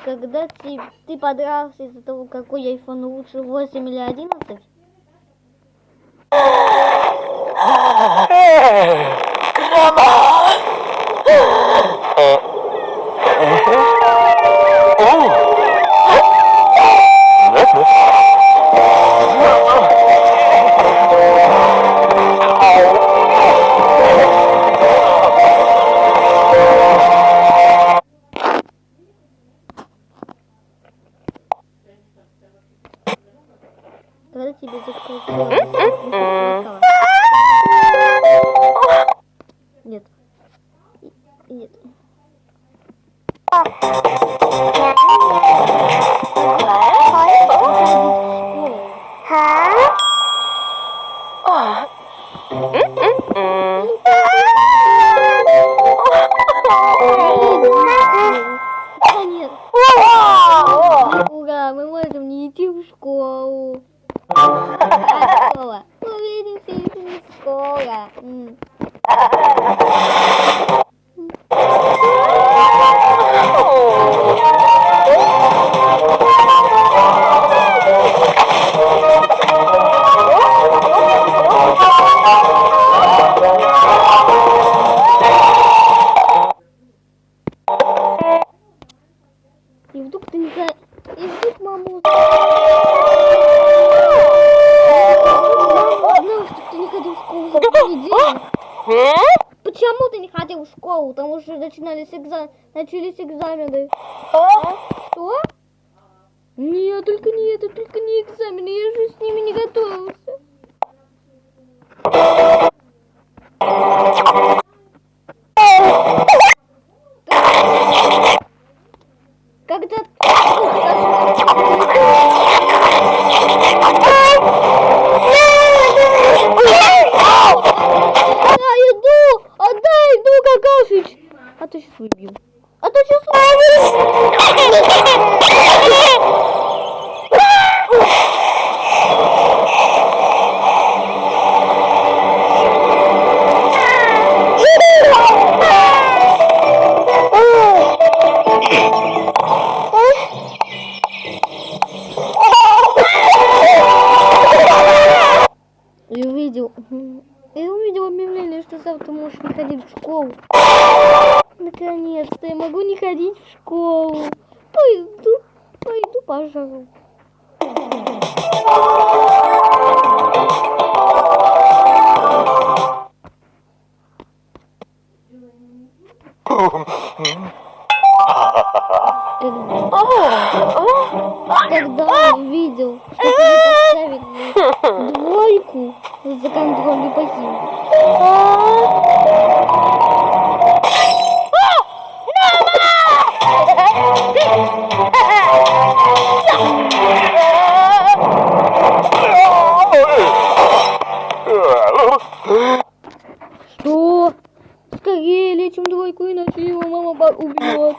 Когда ты подрался из-за того, какой iPhone лучше, 8 или 11? Когда тебе закрыли? Нет. Нет. Нет. Ура, мы можем не идти в школу. Школа. Увидимся скоро. И вдруг ты не знаешь... И вдруг маму... Знал, что ты не ходил в школу за 2 недели. Почему ты не ходил в школу? Потому что начались экзамены. Что? Нет, только не это, только не экзамены. Я же с ними не готовился. Когда иду какашить. А то сейчас выбью. Я увидел объявление, что завтра можешь не ходить в школу. Наконец-то я могу не ходить в школу. Пойду, пожалуй. Когда увидел, что тебе поставили 2 за контроль по Что? Скорее лечим 2, иначе его мама убьет.